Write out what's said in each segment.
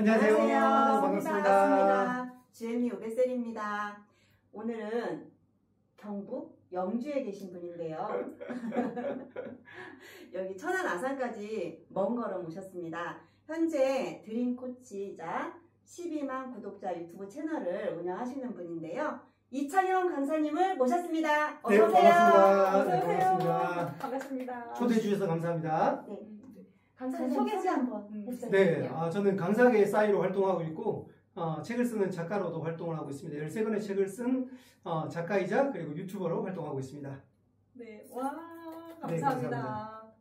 안녕하세요. 반갑습니다. GME 오베셀입니다. 오늘은 경북 영주에 계신 분인데요. 여기 천안 아산까지 먼 걸음 오셨습니다. 현재 드림코치이자 12만 구독자 유튜브 채널을 운영하시는 분인데요. 이창영 강사님을 모셨습니다. 어서 네, 오세요. 반갑습니다. 어서 네, 오세요. 반갑습니다. 반갑습니다. 초대해 주셔서 감사합니다. 네. 강사님 소개 한번 해주세요. 네, 저는 강사계 사이로 활동하고 있고 책을 쓰는 작가로도 활동을 하고 있습니다. 13권의 책을 쓴 작가이자 그리고 유튜버로 활동하고 있습니다. 네, 와 감사합니다. 네, 감사합니다.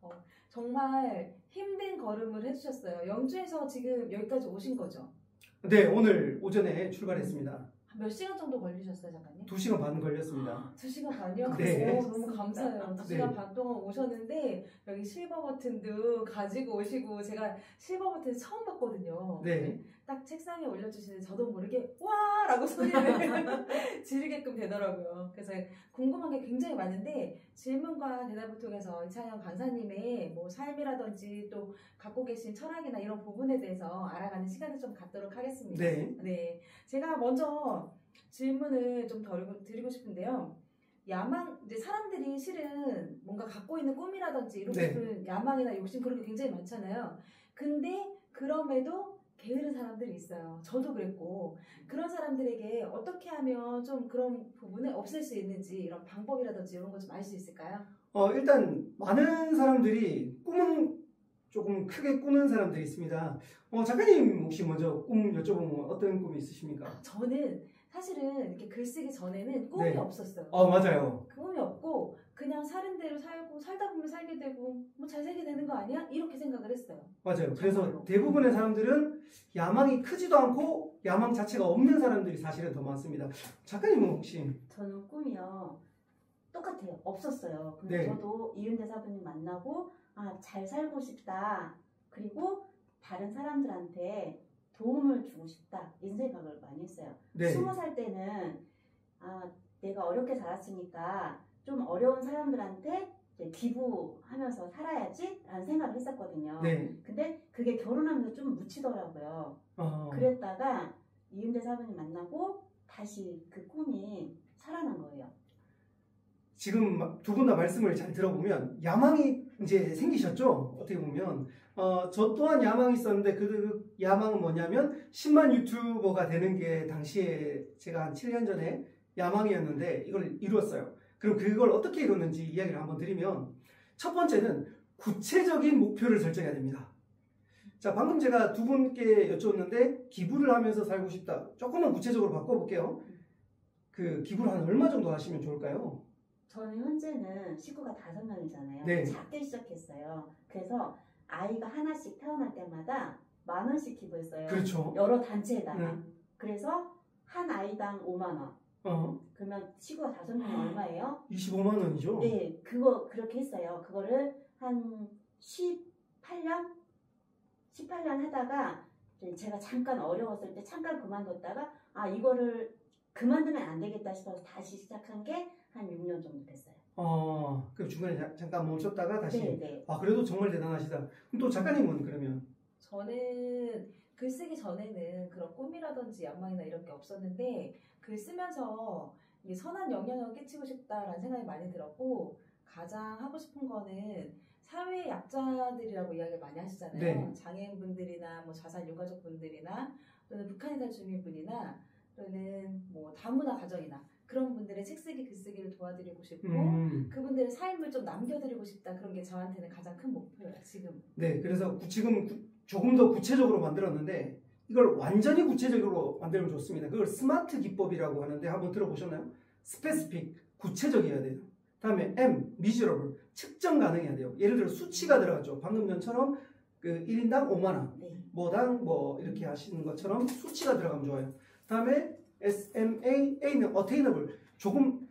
정말 힘든 걸음을 해주셨어요. 영주에서 지금 여기까지 오신 거죠? 네, 오늘 오전에 출발했습니다. 몇 시간 정도 걸리셨어요, 작가님? 2시간 반 걸렸습니다. 2시간 반이요? 네. 오, 너무 감사해요. 2시간 반 동안 오셨는데 여기 실버 버튼도 가지고 오시고 제가 실버 버튼 처음 봤거든요. 네. 딱 책상에 올려주시는데 저도 모르게 와! 라고 소리를 지르게끔 되더라고요. 그래서 궁금한 게 굉장히 많은데 질문과 대답을 통해서 이창영 강사님의 뭐 삶이라든지 또 갖고 계신 철학이나 이런 부분에 대해서 알아가는 시간을 좀 갖도록 하겠습니다. 네. 네. 제가 먼저 질문을 좀 드리고 싶은데요. 이제 사람들이 실은 뭔가 갖고 있는 꿈이라든지 이루고 싶은 야망이나 욕심 그런 게 굉장히 많잖아요. 근데 그럼에도 게으른 사람들이 있어요. 저도 그랬고 그런 사람들에게 어떻게 하면 좀 그런 부분을 없앨 수 있는지 이런 방법이라든지 이런 거 좀 알 수 있을까요? 일단 많은 사람들이 꿈은 조금 크게 꾸는 사람들이 있습니다. 작가님 혹시 먼저 꿈 여쭤보면 어떤 꿈이 있으십니까? 저는 사실은 이렇게 글쓰기 전에는 꿈이 없었어요. 맞아요. 꿈이 없고 그냥 사는 대로 살고 살다 보면 살게 되고 뭐 잘 살게 되는 거 아니야? 이렇게 생각을 했어요. 맞아요. 그래서 대부분의 사람들은 야망이 크지도 않고 야망 자체가 없는 사람들이 사실은 더 많습니다. 작가님은 혹시? 저는 꿈이요. 똑같아요. 없었어요. 근데 저도 이은대 사부님 만나고 잘 살고 싶다. 그리고 다른 사람들한테 도움을 주고 싶다. 이런 생각을 많이 했어요. 20살 때는 내가 어렵게 자랐으니까 좀 어려운 사람들한테 기부하면서 살아야지 라는 생각을 했었거든요. 근데 그게 결혼하면서 좀 묻히더라고요. 그랬다가 이은대 사부님 만나고 다시 그 꿈이 살아난 거예요. 지금 두 분 다 말씀을 잘 들어보면 야망이 이제 생기셨죠? 어떻게 보면 저 또한 야망이 있었는데 그 야망은 뭐냐면 10만 유튜버가 되는 게 당시에 제가 한 7년 전에 야망이었는데 이걸 이루었어요. 그럼 그걸 어떻게 이뤘는지 이야기를 한번 드리면 첫 번째는 구체적인 목표를 설정해야 됩니다. 자, 방금 제가 두 분께 여쭈었는데 기부를 하면서 살고 싶다. 조금만 구체적으로 바꿔볼게요. 그 기부를 한 얼마 정도 하시면 좋을까요? 저는 현재는 식구가 5명이잖아요. 작게 시작했어요. 그래서 아이가 하나씩 태어날 때마다 10,000원씩 기부했어요. 그렇죠. 여러 단체에다가. 그래서 한 아이당 5만 원. 그러면 식구가 5명이 얼마예요? 25만 원이죠? 네, 그렇게 했어요. 그거를 한 18년 하다가 제가 잠깐 어려웠을 때 잠깐 그만뒀다가 이거를 그만두면 안 되겠다 싶어서 다시 시작한 게 한 6년 정도 됐어요. 그럼 중간에 잠깐 멈췄다가 다시. 네. 그래도 정말 대단하시다. 그럼 또 작가님은 그러면? 저는 글 쓰기 전에는 그런 꿈이라든지 야망이나 이런 게 없었는데 글 쓰면서 선한 영향을 끼치고 싶다라는 생각이 많이 들었고 가장 하고 싶은 거는 사회 약자들이라고 이야기를 많이 하시잖아요. 장애인분들이나 뭐 자살 유가족분들이나 또는 북한이달 주민분이나 또는 뭐 다문화 가정이나 그런 분들의 책쓰기 글쓰기를 도와드리고 싶고 그분들의 삶을 좀 남겨드리고 싶다. 그런 게 저한테는 가장 큰 목표예요. 지금. 네, 그래서 지금 조금 더 구체적으로 만들었는데 이걸 완전히 구체적으로 만들면 좋습니다. 그걸 스마트 기법이라고 하는데 한번 들어보셨나요? 스페시픽, 구체적이어야 돼요. 다음에 M, measurable, 측정 가능해야 돼요. 예를 들어 수치가 들어갔죠. 방금 전처럼 그 1인당 5만 원, 뭐당 뭐 이렇게 하시는 것처럼 수치가 들어가면 좋아요. 다음에 SMA, A는 attainable, 조금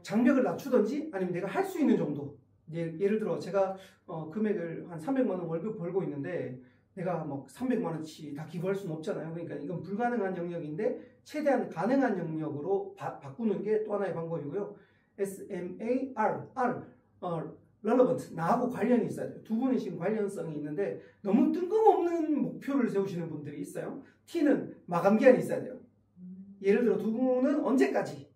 장벽을 낮추든지 아니면 내가 할 수 있는 정도. 예를 들어 제가 금액을 한 300만 원 월급 벌고 있는데 내가 뭐 300만 원치 다 기부할 수는 없잖아요. 그러니까 이건 불가능한 영역인데 최대한 가능한 영역으로 바꾸는 게 또 하나의 방법이고요. SMAR, relevant, 나하고 관련이 있어야 돼요. 두 분이 지금 관련성이 있는데 너무 뜬금없는 목표를 세우시는 분들이 있어요. T는 마감 기한이 있어야 돼요. 예를 들어 두 분은 언제까지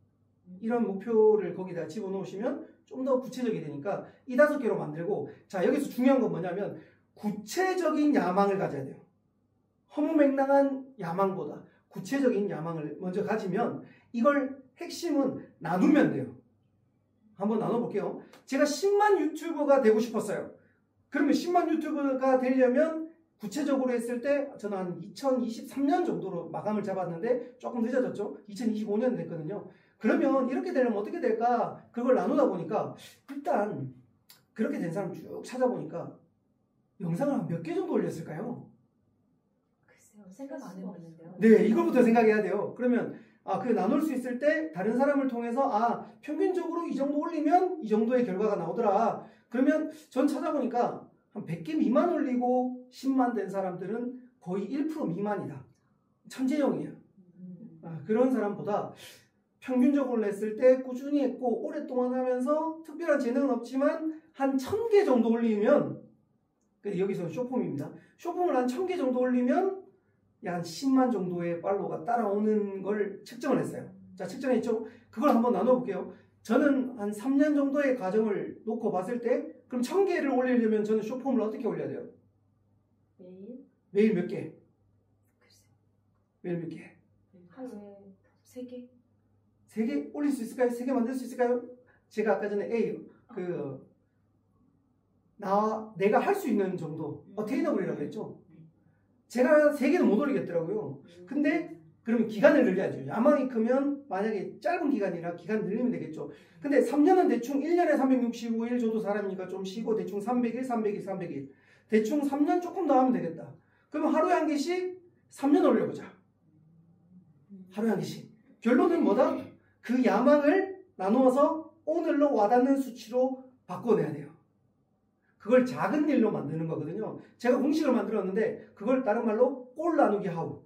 이런 목표를 거기다 집어넣으시면 좀 더 구체적이 되니까 이 5개로 만들고, 자, 여기서 중요한 건 뭐냐면 구체적인 야망을 가져야 돼요. 허무맹랑한 야망보다 구체적인 야망을 먼저 가지면 이걸 핵심은 나누면 돼요. 한번 나눠볼게요. 제가 10만 유튜버가 되고 싶었어요. 그러면 10만 유튜버가 되려면 구체적으로 했을 때 저는 한 2023년 정도로 마감을 잡았는데 조금 늦어졌죠. 2025년 됐거든요. 그러면 이렇게 되려면 어떻게 될까? 그걸 나누다 보니까 일단 그렇게 된 사람 쭉 찾아보니까 영상을 한 몇 개 정도 올렸을까요? 글쎄요, 생각 안 해봤는데요. 네, 이걸부터 생각해야 돼요. 그러면 그 나눌 수 있을 때 다른 사람을 통해서 평균적으로 이 정도 올리면 이 정도의 결과가 나오더라. 그러면 전 찾아보니까 한 100개 미만 올리고 10만 된 사람들은 거의 1% 미만이다. 천재형이에요. 그런 사람보다 평균적으로 냈을 때 꾸준히 했고 오랫동안 하면서 특별한 재능은 없지만 한 1000개 정도 올리면, 여기서는 쇼폼입니다. 쇼폼을 한 1000개 정도 올리면 한 10만 정도의 팔로워가 따라오는 걸 측정을 했어요. 자, 측정했죠? 그걸 한번 나눠볼게요. 저는 한 3년 정도의 과정을 놓고 봤을 때 그럼 1000개를 올리려면 저는 쇼폼을 어떻게 올려야 돼요? 매일 몇 개? 매일 몇 개? 하루에 3개? 3개 올릴 수 있을까요? 3개 만들 수 있을까요? 제가 아까 전에 내가 할 수 있는 정도 어테이너블이라고 했죠. 제가 3개는 못 올리겠더라고요. 근데 그러면 기간을 늘려야죠. 야망이 크면 만약에 짧은 기간이라 기간 늘리면 되겠죠. 근데 3년은 대충 1년에 365일 줘도 사람이니까 좀 쉬고 대충 300일, 300일, 300일. 대충 3년 조금 더 하면 되겠다. 그러면 하루에 한 개씩 3년 올려보자. 하루에 한 개씩. 결론은 뭐다? 그 야망을 나누어서 오늘로 와닿는 수치로 바꿔내야 돼요. 그걸 작은 일로 만드는 거거든요. 제가 공식을 만들었는데 그걸 다른 말로 꼴 나누기 하우.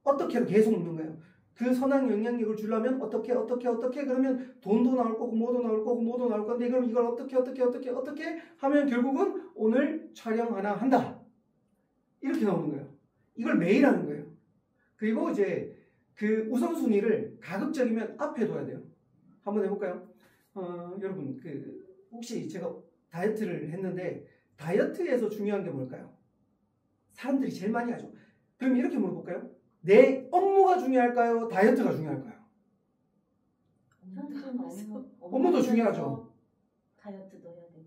어떻게로 계속 묻는 거예요. 그 선한 영향력을 주려면 어떻게 그러면 돈도 나올 거고 뭐도 나올 건데 그럼 이걸 어떻게 하면 결국은 오늘 촬영 하나 한다. 이렇게 나오는 거예요. 이걸 매일 하는 거예요. 그리고 이제 그 우선순위를 가급적이면 앞에 둬야 돼요. 한번 해볼까요? 여러분 혹시 제가 다이어트를 했는데 다이어트에서 중요한 게 뭘까요? 사람들이 제일 많이 하죠. 그럼 이렇게 물어볼까요? 내 업무가 중요할까요? 다이어트가 중요할까요? 업무도 중요하죠.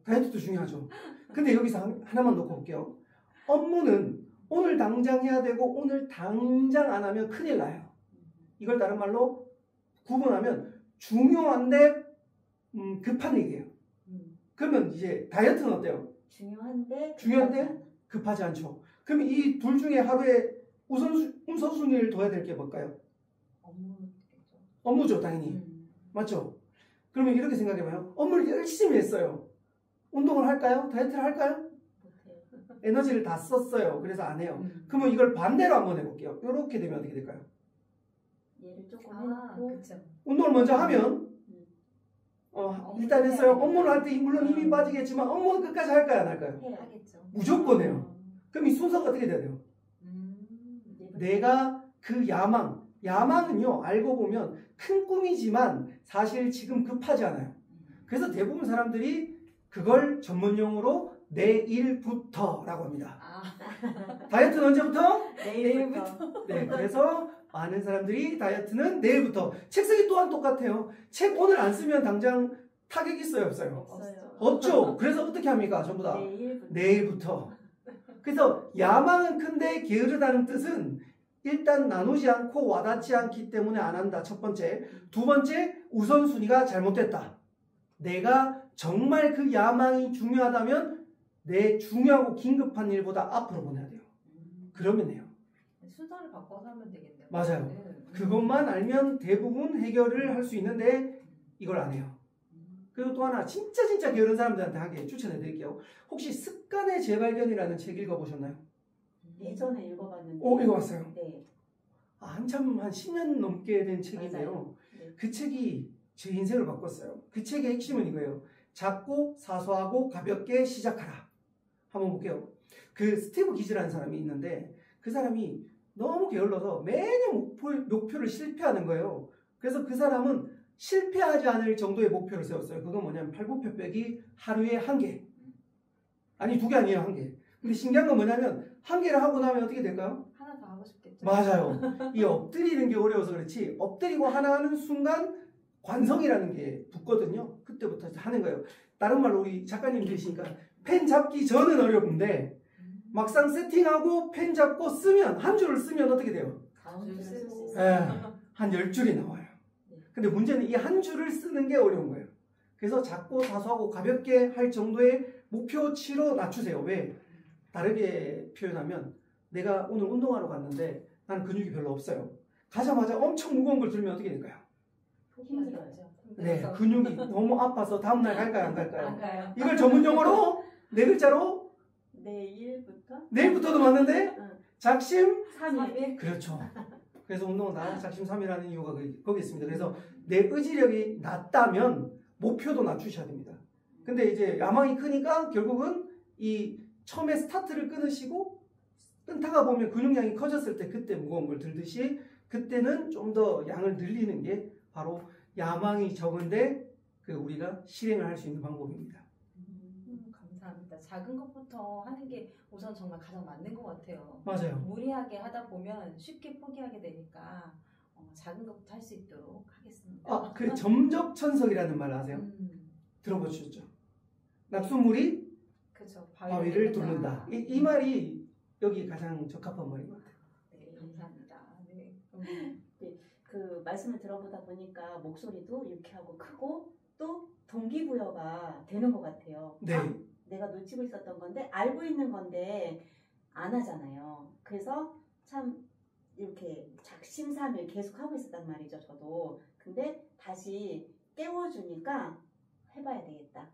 다이어트도 중요하죠. 근데 여기서 하나만 놓고 볼게요. 업무는 오늘 당장 해야 되고 오늘 당장 안 하면 큰일 나요. 이걸 다른 말로 구분하면 중요한데 급한 얘기예요. 그러면 이제 다이어트는 어때요? 중요한데 급하지 않죠. 그럼 이 둘 중에 하루에 우선순위를 둬야 될 게 뭘까요? 업무죠, 당연히. 맞죠? 그러면 이렇게 생각해봐요. 업무를 열심히 했어요. 운동을 할까요? 다이어트를 할까요? 에너지를 다 썼어요. 그래서 안 해요. 그러면 이걸 반대로 한번 해볼게요. 이렇게 되면 어떻게 될까요? 얘를 조금 해놓고 그쵸. 운동을 먼저 하면 일단 했어요. 업무를 할 때 물론 힘이 빠지겠지만 업무는 끝까지 할까요? 안 할까요? 하겠죠. 무조건 해요. 그럼 이 순서가 어떻게 돼야 돼요? 내가 그 야망은요, 알고 보면 큰 꿈이지만 사실 지금 급하지 않아요. 그래서 대부분 사람들이 그걸 전문용어로 내일부터라고 합니다. 다이어트는 언제부터? 내일부터. 네, 그래서 많은 사람들이 다이어트는 내일부터. 책 쓰기 또한 똑같아요. 책 오늘 안 쓰면 당장 타격 있어요, 없어요? 없죠. 그래서 어떻게 합니까? 전부 다 내일부터. 그래서 야망은 큰데 게으르다는 뜻은 일단 나누지 않고 와닿지 않기 때문에 안 한다. 첫 번째. 두 번째, 우선순위가 잘못됐다. 내가 정말 그 야망이 중요하다면 내 중요하고 긴급한 일보다 앞으로 보내야 돼요. 그러면 해요. 순서를 바꿔서 하면 되겠네요. 맞아요. 그것만 알면 대부분 해결을 할 수 있는데 이걸 안 해요. 그리고 또 하나 진짜 게으른 사람들한테 한 개 추천해 드릴게요. 혹시 습관의 재발견이라는 책 읽어보셨나요? 예전에 읽어봤는데. 읽어봤어요? 네. 한참 한 10년 넘게 된 책이네요. 네. 그 책이 제 인생을 바꿨어요. 그 책의 핵심은 이거예요. 작고 사소하고 가볍게 시작하라. 한번 볼게요. 그 스티브 기즈라는 사람이 있는데 그 사람이 너무 게을러서 매년 목표를 실패하는 거예요. 그래서 그 사람은 실패하지 않을 정도의 목표를 세웠어요. 그건 뭐냐면 팔굽혀펴기 하루에 1개. 아니 2개 아니에요, 1개. 근데 신기한 건 뭐냐면 1개를 하고 나면 어떻게 될까요? 하나 더 하고 싶겠죠. 맞아요. 이 엎드리는 게 어려워서 그렇지 엎드리고 하나 하는 순간 관성이라는 게 붙거든요. 그때부터 하는 거예요. 다른 말로 우리 작가님 계시니까 펜 잡기 전은 어려운데 막상 세팅하고 펜 잡고 쓰면 한 줄을 쓰면 어떻게 돼요? 가운데를 쓸 수 예, 있어요. 한 10줄이 나와요. 근데 문제는 이 한 줄을 쓰는 게 어려운 거예요. 그래서 작고 사소하고 가볍게 할 정도의 목표치로 낮추세요. 왜? 다르게 표현하면 내가 오늘 운동하러 갔는데 나는 근육이 별로 없어요. 가자마자 엄청 무거운 걸 들면 어떻게 될까요? 힘들어요. 네, 근육이 너무 아파서 다음날 갈까요? 안 갈까요? 안 가요. 이걸 전문 용어로 4글자로 내일부터도 맞는데 응. 작심 3일. 그렇죠. 그래서 운동은 다 작심삼일하는 이유가 거기 있습니다. 그래서 내 의지력이 낮다면 목표도 낮추셔야 됩니다. 근데 이제 야망이 크니까 결국은 이 처음에 스타트를 끊으시고 끊다가 보면 근육량이 커졌을 때 그때 무거운 걸 들듯이 그때는 좀 더 양을 늘리는 게 바로 야망이 적은데 우리가 실행을 할 수 있는 방법입니다. 감사합니다. 작은 것부터 하는 게 우선 정말 가장 맞는 것 같아요. 맞아요. 무리하게 하다 보면 쉽게 포기하게 되니까 작은 것부터 할 수 있도록 하겠습니다. 아, 그 점적천석이라는 말 아세요? 들어보셨죠? 낙수물이 그렇죠. 바위를 뚫는다. 이 말이 여기 가장 적합한 말인 것 같아요. 네, 감사합니다. 네. 그 말씀을 들어보다 보니까 목소리도 유쾌하고 크고 또 동기부여가 되는 것 같아요. 네. 아, 내가 놓치고 있었던 건데 알고 있는 건데 안 하잖아요. 그래서 참 이렇게 작심삼일 계속 하고 있었단 말이죠. 저도. 근데 다시 깨워주니까 해봐야 되겠다.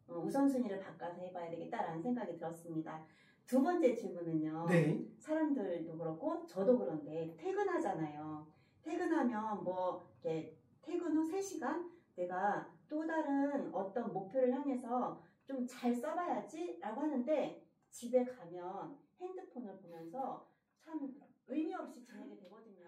우선순위를 바꿔서 해봐야 되겠다라는 생각이 들었습니다. 두 번째 질문은요. 네. 사람들도 그렇고 저도 그런데 퇴근하잖아요. 퇴근하면 이렇게 퇴근 후 3시간 내가 또 다른 어떤 목표를 향해서 좀 잘 써봐야지 라고 하는데 집에 가면 핸드폰을 보면서 참 의미 없이 지내게 되거든요.